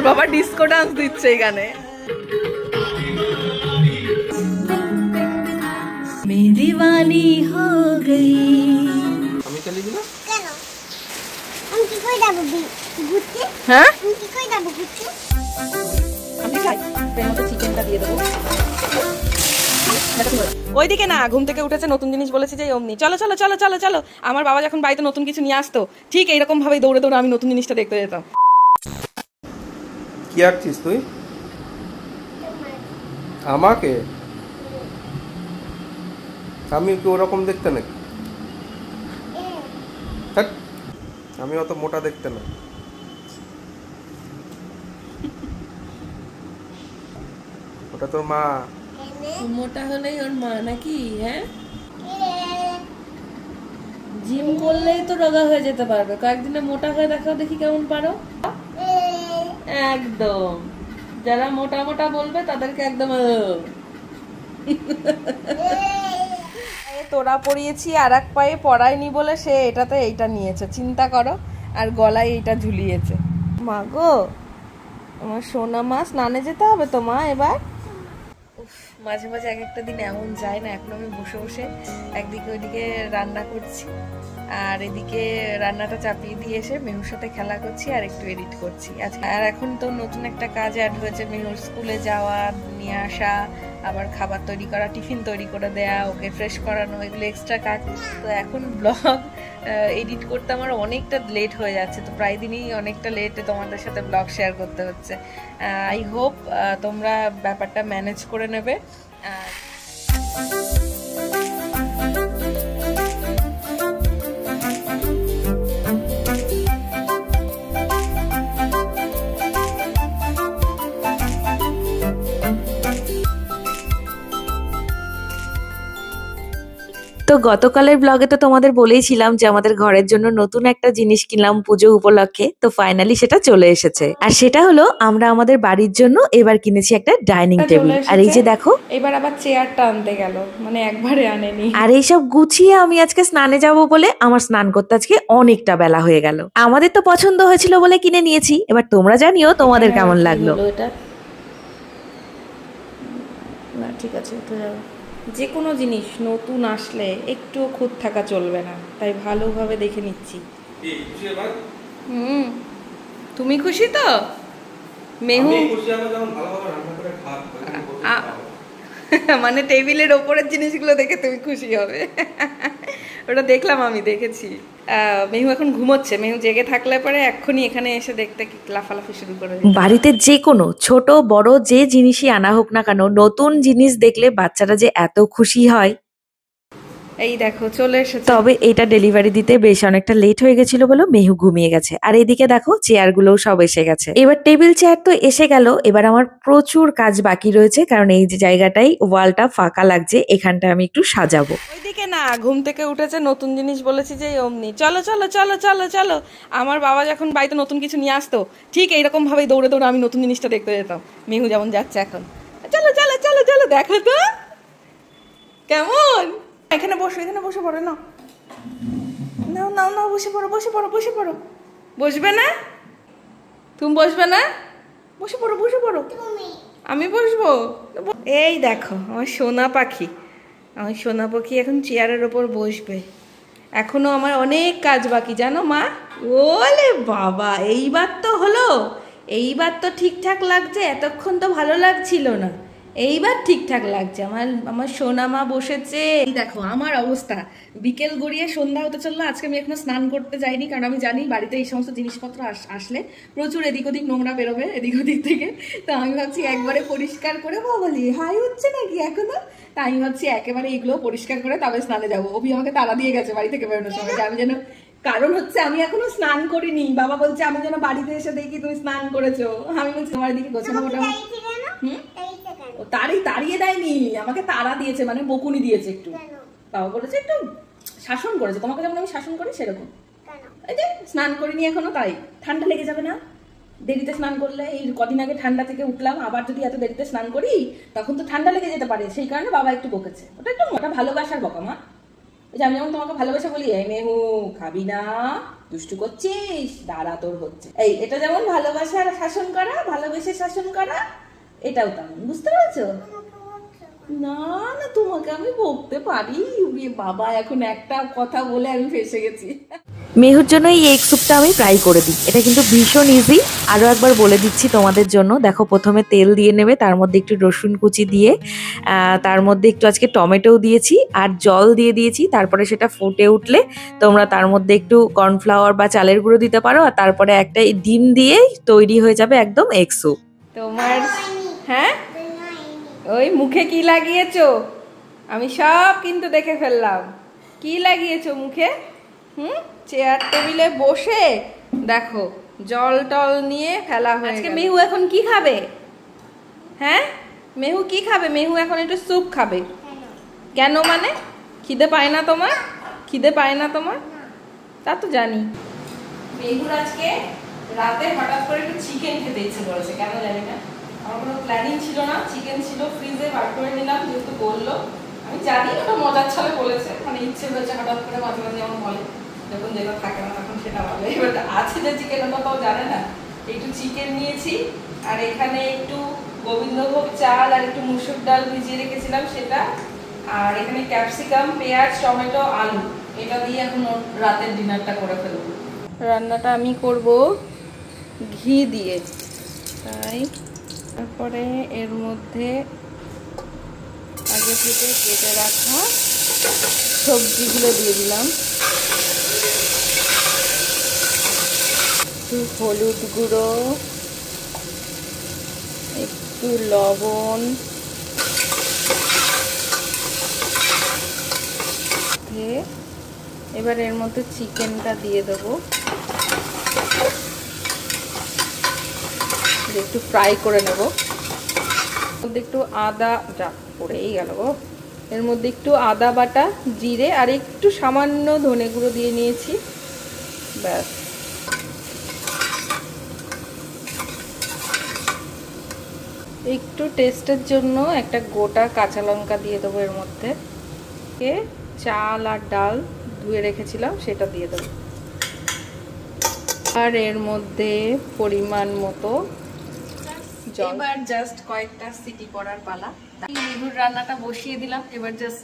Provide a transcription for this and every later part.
বাবা disco dance দিচ্ছে এখানে। मैं दीवानी हो गई। আমি চলে গেল কেন? আমি কি কই যাব ঘুরতে? হ্যাঁ আমি কি কই যাব ঘুরতে? আমি খাই এর মধ্যে চিকেনটা দিয়ে দেবো। ওইদিকে না, ঘুম থেকে উঠেছে, নতুন জিনিস বলেছি যে অমনি চলো চলো চলো চলো চলো। আমার বাবা যখন বাড়িতে নতুন কিছু নিয়ে আসতো ঠিক এইরকম ভাবেই দৌড়ে দৌড়ে আমি নতুন জিনিসটা দেখতে যেতাম। কি আঁকছিস তুই? আমাকে? আমি কি ওরকম দেখতে নাকি? আমি অত মোটা দেখতে না। ওটা তোর মা। মোটা হলেই ওর মা নাকি? হ্যাঁ, জিম করলেই তো রোগা হয়ে যেতে পারবে। কয়েকদিনে মোটা হয়ে দেখাও দেখি কেমন পারো। একদম যারা মোটা মোটা বলবে তাদেরকে একদম তোরা পরিয়েছি, আর এক পায়ে পরায়নি বলে সে এটাতে এইটা নিয়েছে, চিন্তা করো। আর গলায় এইটা ঝুলিয়েছে। মা গো, আমার সোনা মা, স্নানে যেতে হবে তো মা এবার। মাঝে মাঝে এক একটা দিন এমন যায় না। এখন আমি বসে বসে একদিকে ওইদিকে রান্না করছি, আর এদিকে রান্নাটা চাপিয়ে দিয়ে এসে মেহুর সাথে খেলা করছি আর একটু এডিট করছি। আর এখন তো নতুন একটা কাজ অ্যাড হয়েছে, মেহুর স্কুলে যাওয়া, নিয়ে আসা, আবার খাবার তৈরি করা, টিফিন তৈরি করে দেয়া, ওকে ফ্রেশ করানো, এগুলো এক্সট্রা কাজ। তো এখন ব্লগ এডিট করতে আমার অনেকটা লেট হয়ে যাচ্ছে। তো প্রায় দিনই অনেকটা লেটে তোমাদের সাথে ব্লগ শেয়ার করতে হচ্ছে। আই হোপ তোমরা ব্যাপারটা ম্যানেজ করে নেবে। তো গতকালের ব্লগে তো তোমাদের বলেইছিলাম যে আমাদের ঘরের জন্য নতুন একটা জিনিস কিনলাম পুজো উপলক্ষে। তো ফাইনালি সেটা চলে এসেছে, আর সেটা হলো আমরা আমাদের বাড়ির জন্য এবার কিনেছি একটা ডাইনিং টেবিল। আর এই যে দেখো, এবার আবার চেয়ারটা আনতে গেল, মানে একবারে আনেনি। আর এইসব গুছিয়ে আমি আজকে স্নানে যাব বলে আমার স্নান করতে আজকে অনেকটা বেলা হয়ে গেল। আমাদের তো পছন্দ হয়েছিল বলে কিনে নিয়েছি, এবার তোমরা জানিও তোমাদের কেমন লাগলো। এটা না ঠিক আছে, তো যাও। যে কোনো জিনিস নতুন আসলে একটু খুঁত থাকা চলবে না, তাই ভালোভাবে দেখে নিচ্ছি। তুমি খুশি তো? মেহু মানে টেবিলের ওপরের জিনিসগুলো দেখে তুমি খুশি হবে। ওটা দেখলাম, আমি দেখেছি। মেহু এখন ঘুমোচ্ছে। মেহু জেগে থাকলে পরে এক্ষুনি এখানে এসে দেখতে কি লাফালাফি শুরু করে। বাড়িতে যে কোনো ছোট বড় যে জিনিসই আনা হোক না কেন, নতুন জিনিস দেখলে বাচ্চারা যে এত খুশি হয়। এই দেখো চলে এসেছে। তবে এটা ডেলিভারি দিতে বেশ অনেকটা লেট হয়ে গেছিল বলে মেহু ঘুমিয়ে গেছে। আর এদিকে দেখো চেয়ারগুলোও সব এসে গেছে। এবার টেবিল চেয়ার তো এসে গেল, এবার আমার প্রচুর কাজ বাকি রয়েছে, কারণ এই যে জায়গাটাই ওয়ালটা ফাঁকা লাগছে, এখানটা আমি একটু সাজাবো। ওইদিকে না, ঘুম থেকে উঠেছে, নতুন জিনিস বলেছি যে অমনি চলো চলো চলো চলো চলো। আমার বাবা যখন বাড়িতে নতুন কিছু নিয়ে আসতো ঠিক এইরকম ভাবেই দৌড়ে দৌড়ে আমি নতুন জিনিসটা দেখতে যেতাম। মেহু যেমন যাচ্ছে এখন, চলো চলো চলো চলো, দেখো তো কেমন। এখানে বসো, এখানে বসে পড়ো। নাও নাও নাও নাও, বসে পড়ো বসে পড়ো বসে পড়ো। বসবে না? তুমি বসবে না? বসে পড়ো বসে পড়ো। আমি বসবো? এই দেখো আমার সোনা পাখি, আমার সোনা পাখি এখন চেয়ারের ওপর বসবে। এখনো আমার অনেক কাজ বাকি জানো মা। ওলে বাবা, এইবার তো হলো, এইবার তো ঠিকঠাক লাগছে। এতক্ষণ তো ভালো লাগছিল না, এইবার ঠিকঠাক লাগছে। আমার সোনা মা বসেছে। দেখো আমার অবস্থা, বিকেল গড়িয়ে সন্ধ্যা হতে চললো। আজকে আমি এখনো স্নান করতে যাইনি, কারণ আমি জানি বাড়িতে এই সমস্ত জিনিসপত্র আসলে প্রচুর এদিক ওদিক নোংরা বেরোবে এদিক ওদিক থেকে। তো আমি ভাবছি একবারে পরিষ্কার করে, বলি হাই হচ্ছে নাকি এখনো, তা আমি ভাবছি একেবারে এগুলো পরিষ্কার করে তবে স্নানে যাবো। অভি আমাকে তাড়া দিয়ে গেছে বাড়ি থেকে বেরোনোর সময়, আমি যেন, কারণ হচ্ছে আমি এখনো স্নান করিনি। বাবা বলছে আমি যেন বাড়িতে এসে দেখি তুমি স্নান করেছো। আমি বলছি আমার দিকে গোছানো মোটামুটি। তাড়িয়ে দেয়নি, আমাকে তাড়া দিয়েছে, মানে বকুনি দিয়েছে একটু। বাবা বলেছে একটু শাসন করেছে, তোমাকে যেমন আমি শাসন করি সেরকম। এই যে স্নান করিনি এখনো, তাই ঠান্ডা লেগে যাবে না দেরিতে স্নান করলে। এই কদিন আগে ঠান্ডা থেকে উঠলাম, আবার যদি এত দেরিতে স্নান করি তখন তো ঠান্ডা লেগে যেতে পারে, সেই কারণে বাবা একটু বকেছে। ওটা একটু মোটা ভালোবাসার বকা মা, ওই যে আমি যেমন তোমাকে ভালোবেসে বলি, এই মেহু খাবি না, দুষ্টু করছিস, দাঁড়া তোর হচ্ছে, এই এটা যেমন ভালোবাসা আর শাসন করা, ভালোবেসে শাসন করা, এটাও তেমন, বুঝতে পেরেছো? না না, তোমাকে আমি বকতে পারি? বাবা, এখন একটা কথা বলে আমি ফেসে গেছি। মেহুর জন্য এই এগ স্যুপটা আমি ফ্রাই করে দিই। এটা কিন্তু ভীষণ ইজি। আরও একবার বলে দিচ্ছি তোমাদের জন্য। দেখো, প্রথমে তেল দিয়ে নেবে, তার মধ্যে একটু রসুন কুচি দিয়ে, তার মধ্যে একটু আজকে টমেটোও দিয়েছি আর জল দিয়ে দিয়েছি। তারপরে সেটা ফুটে উঠলে তোমরা তার মধ্যে একটু কর্নফ্লাওয়ার বা চালের গুঁড়ো দিতে পারো, আর তারপরে একটা ডিম দিয়ে তৈরি হয়ে যাবে একদম এগ স্যুপ। তোমার হ্যাঁ, ওই মুখে কি লাগিয়েছো? আমি সব কিন্তু দেখে ফেললাম। কি লাগিয়েছো মুখে? চেয়ার টেবিলে বসে দেখো জল টল নিয়ে ফেলা হয়ে গেছে। আজকে মেহু এখন কি খাবে? হ্যাঁ, মেহু কি খাবে? মেহু এখন একটু স্যুপ খাবে। কেন মানে? খিদে পায় না তোমার? খিদে পায় না তোমার? তা তো জানি। মেহুর আজকে রাতে হঠাৎ করে একটু চিকেন খেতে ইচ্ছে করেছে, কেন জানি না। আমার কোনো প্ল্যানিং ছিল না, চিকেন ছিল ফ্রিজে, বার করে নিলাম যেহেতু বললো। আমি জানি ওটা মজার ছলে বলেছে, মানে ইচ্ছে হয়েছে হঠাৎ করে, মাঝে মাঝে যেমন বলে, যখন যেটা থাকে না তখন সেটা বলে। এবার আছে যে চিকেন, ওটা তাও জানে না। একটু চিকেন নিয়েছি, আর এখানে একটু গোবিন্দভোগ চাল আর একটু মুসুর ডাল ভিজিয়ে রেখেছিলাম সেটা, আর এখানে ক্যাপসিকাম, পেঁয়াজ, টমেটো, আলু, এটা দিয়ে এখন রাতের ডিনারটা করে ফেলবো। রান্নাটা আমি করব ঘি দিয়ে, তাই তারপরে এর মধ্যে আগে থেকে কেটে রাখা সবজিগুলো দিয়ে দিলাম, একটু হলুদ গুঁড়ো, একটু লবণ, এবার এর মধ্যে চিকেনটা দিয়ে দেবো, একটু ফ্রাই করে নেব। একটু আদা, যা পড়েই গেল গো, এর মধ্যে একটু আদা বাটা, জিরে আর একটু সামান্য ধনে গুঁড়ো দিয়ে নিয়েছি, ব্যাস। একটু টেস্টের জন্য একটা গোটা কাঁচা লঙ্কা দিয়ে দেবো এর মধ্যে। চাল আর ডাল ধুয়ে রেখেছিলাম সেটা দিয়ে দেবো, আর এর মধ্যে পরিমাণ মতো জল। এবার জাস্ট কয়েকটা সিটি পড়ার পালা। মেহুর রান্নাটা বসিয়ে দিলাম, এবার জাস্ট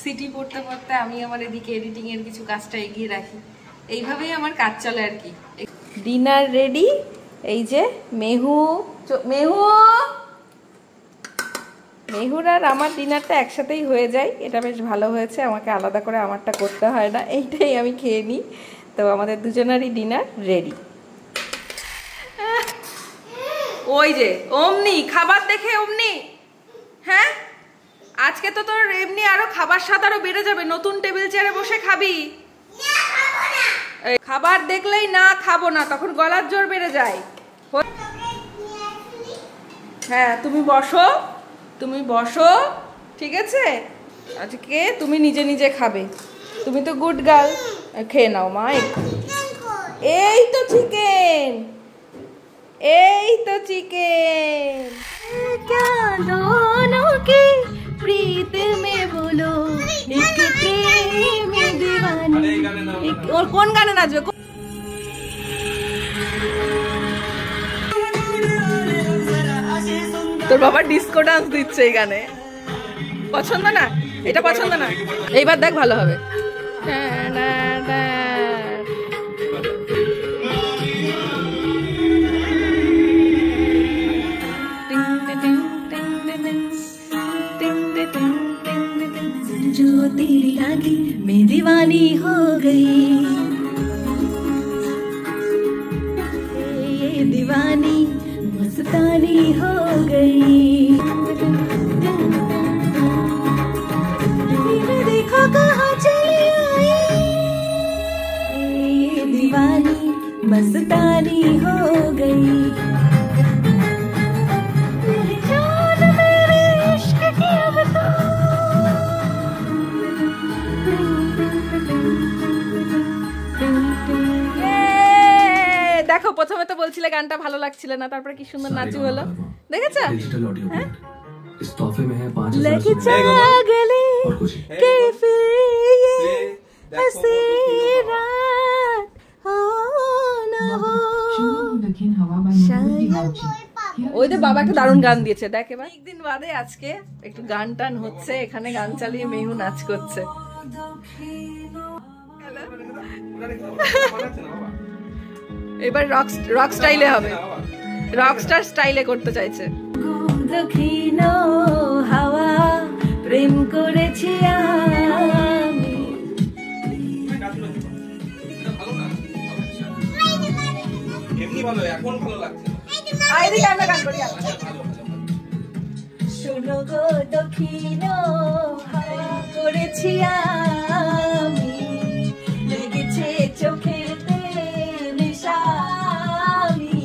সিটি পড়তে পড়তে আমি আমার এদিকে এডিটিং এর কিছু কাজটা এগিয়ে রাখি। এইভাবেই আমার কাজ চলে আর কি। Dinner ready. এই যে মেহু, মেহুর আর আমার ডিনারটা একসাথেই হয়ে যায়, এটা বেশ ভালো হয়েছে। আমাকে আলাদা করে আমারটা করতে হয় না, এইটাই আমি খেয়ে নিই। তো আমাদের দুজনেরই ডিনার রেডি। ওই যে অমনি খাবার দেখে অমনি, হ্যাঁ আজকে তো তোর এমনি আরো খাবার স্বাদ আরো বেড়ে যাবে, নতুন টেবিল চেয়ারে বসে খাবি। খাবার দেখলেই না খাবো না, তখন গলার জোর বেড়ে যায়। হ্যাঁ তুমি বসো, তুমি বসো, ঠিক আছে? আজকে তুমি নিজে নিজে খাবে, তুমি তো গুড গার্ল। খেয়ে নাও মা। এই তো চিকেন, এই তো চিকেন। ওর কোন গানে নাচবে? তোর বাবা ডিস্কো ডান্স দিচ্ছে এই গানে, পছন্দ না? এটা পছন্দ না? এইবার দেখ ভালো হবে। जो तेरी आगे मैं दीवानी हो गई, ये दीवानी मस्तानी हो गई। देखो कहाँ चली आई, ये दीवानी मस्तानी हो गई। দেখো প্রথমে তো বলছিলে গানটা ভালো লাগছিল না, তারপরে কি সুন্দর নাচু হলো, দেখেছো? इस तोहफे में है 5,000 लेके चला गले के फिर हसी रात हो ना हो ওই যে বাবা একটা দারুণ গান দিয়েছে দেখ এবার একদিন বাদে আজকে একটু গান টান হচ্ছে এখানে গান চালিয়ে মেহু নাচ করছে এবার রক স্টাইলে হবে রকস্টার স্টাইলে করতে চাইছে দক্ষিণ হাওয়া প্রেম করেছি আমি এমনি ভালো এখন ভালো লাগছে আইদিকে আমরা গান করি শোনো গো দক্ষিণ হাওয়া করেছি আমি লেগেছে চোখেতে নেশা আমি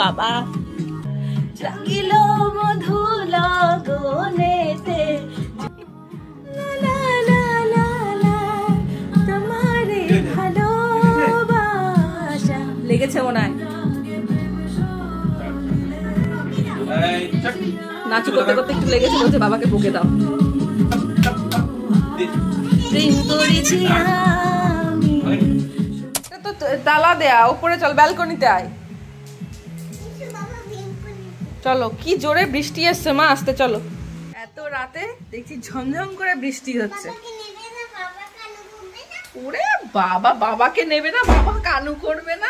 বাবা জাগিল মধু লগনেতে তোমারে ভালোবাসা লেগেছে মনে হয় নাচ করতে করতে একটু লেগেছে বলছে বাবাকে বকে দাও প্রেম করেছি আমি তো তালা দেয়া উপরে চল ব্যালকনিতে আয় চলো কি জোরে বৃষ্টি আসছে মা আসতে চলো এত রাতে দেখছি ঝমঝম করে বৃষ্টি হচ্ছে ওরে বাবা বাবাকে নেবে না বাবা কানু করবে না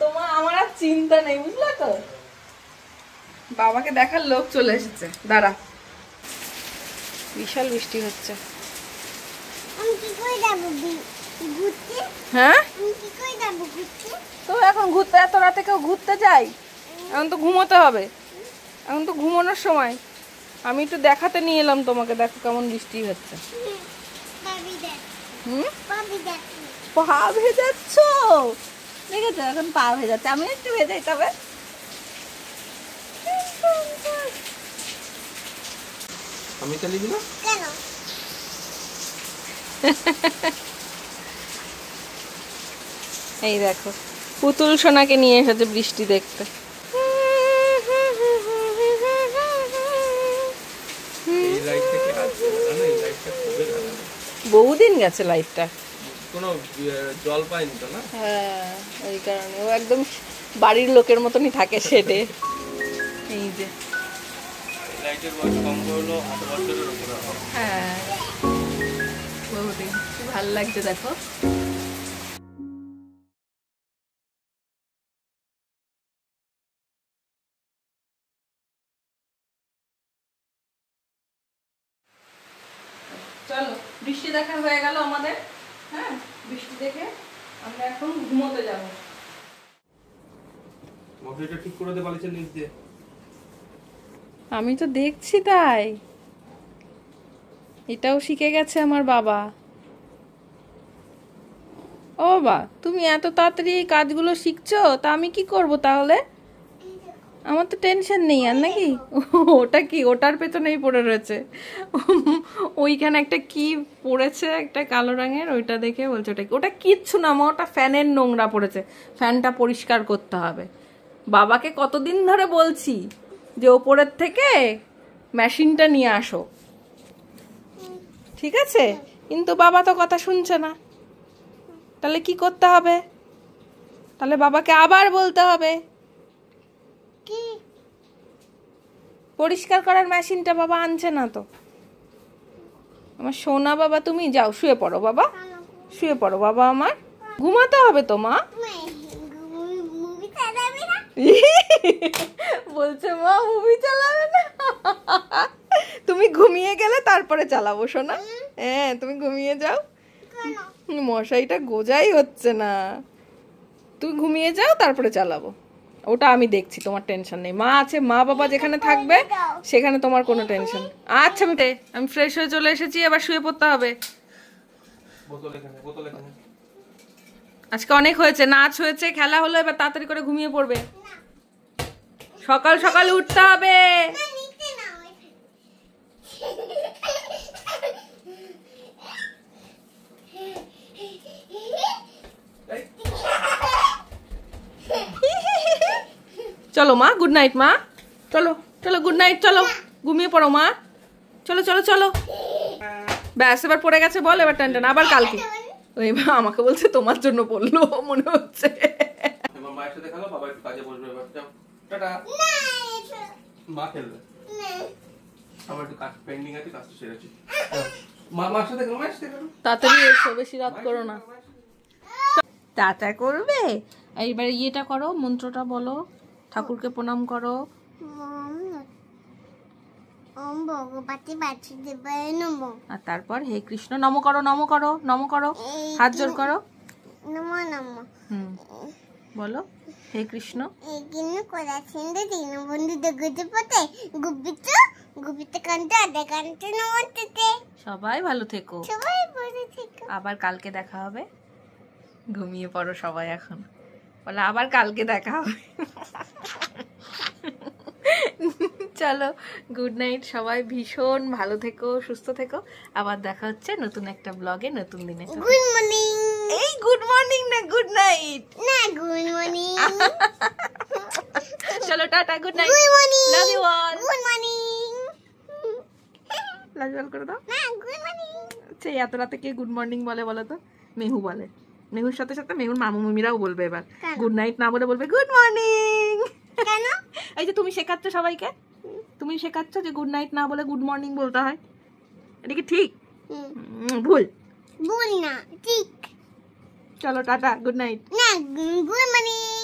তোমার আমার আর চিন্তা নেই বুঝলা তো বাবাকে দেখার লোক চলে এসেছে দাঁড়া বিশাল বৃষ্টি হচ্ছে হ্যাঁ তো এখন ঘুরতে এত রাতে কেউ ঘুরতে যাই এখন তো ঘুমোতে হবে এখন তো ঘুমানোর সময় আমি একটু দেখাতে নিয়ে এলাম তোমাকে দেখো কেমন বৃষ্টি হচ্ছে পা ভেজাচ্ছ দেখেছো এখন পা ভেজাচ্ছে আমি একটু ভেজাই তবে আমি চালিয়ে দিলাম কেন এই দেখো পুতুল সোনাকে নিয়ে এসেছে বৃষ্টি দেখতে বহুদিন গেছে লাইটটা কোনো জল পায়নি তো না হ্যাঁ ওই কারণে ও একদম বাড়ির লোকের মতনই থাকে শেডে এই যে লাইটের বয়স কম হলো 8 বছরের উপরে হ্যাঁ বহুদিন ভালো লাগছে দেখো চলো বৃষ্টি দেখা হয়ে গেল আমাদের হ্যাঁ বৃষ্টি দেখে আমরা এখন ঘুমোতে যাব মশারিটা ঠিক করে দে বালিশের নিচ দিয়ে আমি তো দেখছি তাই এটাও শিখে গেছে আমার বাবা ও বা তুমি এত তাড়াতাড়ি এই কাজগুলো শিখছো তা আমি কি করব তাহলে আমার তো টেনশন নেই আর নাকি ওটা কি ওটার পেছনেই পড়ে রয়েছে ওইখানে একটা কি পড়েছে একটা কালো রঙের ওইটা দেখে বলছে ওটা ওটা কিচ্ছু না মা ওটা ফ্যানের নোংরা পড়েছে ফ্যানটা পরিষ্কার করতে হবে বাবাকে কতদিন ধরে বলছি যে ওপরের থেকে মেশিনটা নিয়ে আসো ঠিক আছে কিন্তু বাবা তো কথা শুনছে না তাহলে কি করতে হবে তাহলে বাবাকে আবার বলতে হবে পরিষ্কার করার মেশিনটা বাবা আনছে না তো আমার সোনা বাবা তুমি যাও শুয়ে পড়ো বাবা শুয়ে পড়ো বাবা আমার ঘুমাতে হবে তো মা বলছে মা মুভি চালাবে না তুমি ঘুমিয়ে গেলে তারপরে চালাবো সোনা হ্যাঁ তুমি ঘুমিয়ে যাও মশাইটা গোজাই হচ্ছে না তুমি ঘুমিয়ে যাও তারপরে চালাবো ওটা আমি দেখছি তোমার টেনশন নেই মা আছে মা বাবা যেখানে থাকবে সেখানে তোমার কোনো টেনশন আচ্ছা আমি ফ্রেশ হয়ে চলে এসেছি এবার শুয়ে পড়তে হবে আজকে অনেক হয়েছে নাচ হয়েছে খেলা হলো এবার তাড়াতাড়ি করে ঘুমিয়ে পড়বে সকাল সকাল উঠতে হবে চলো মা, গুড নাইট মা। চলো চলো, গুড নাইট, চলো ঘুমিয়ে পড়ো মা। চলো চলো চলো। ব্যাস, এবার পড়ে গেছে বল, এবার টান টান আবার কালকে। ওই মা আমাকে বলছে তোমার জন্য বললো মনে হচ্ছে। এবার মায়ের সাথে খেলো, বাবা একটু কাজে বসবে এবার। যাও টাটা। মা খেলবে, আমার একটু কাজ পেন্ডিং আছে, কাজটা সেরেছি। মার সাথে খেলো, মায়ের সাথে খেলো। তাড়াতাড়ি এসো, বেশি রাত করো না। টাটা করবে। এইবার ইয়েটা করো, মন্ত্রটা বলো, ঠাকুরকে প্রণাম করো। ওম ভগবতী বাসুদেবায় নমঃ। আর তারপর হে কৃষ্ণ নম করো, নম করো, নম করো, হাত জোর করো। নমঃ নমঃ। বলো হে কৃষ্ণ। এই কিন্ন কোলা ছিন্দে দিন বন্ধু দগতে পতে গুপিত কান্তে আধা কান্তে নমস্তে। সবাই ভালো থেকো, সবাই বলে থেকে আবার কালকে দেখা হবে। ঘুমিয়ে পড়ো সবাই এখন, বলে আবার কালকে দেখা হবে। চলো গুড নাইট সবাই, ভীষণ ভালো থেকো, সুস্থ থেকো। আবার দেখা হচ্ছে নতুন একটা ব্লগে, নতুন দিনে। Good morning. এই গুড মর্নিং না, গুড নাইট না গুড মর্নিং। চলো টাটা, good night, good morning. Love you all. Good morning. Love you all করে দাও। না গুড মর্নিং। সেই এত রাতে কে গুড মর্নিং বলে বলো তো? মেহু বলে। মেহুর সাথে সাথে মেহুর মামু মামিরাও বলবে এবার গুড নাইট না বলে বলবে গুড মর্নিং। কেন? এই যে তুমি শেখাচ্ছ সবাইকে, তুমি শেখাচ্ছ যে গুড নাইট না বলে গুড মর্নিং বলতে হয়। এটা কি ঠিক? ভুল। ভুল না, ঠিক। চলো টাটা, গুড নাইট। না গুড মর্নিং।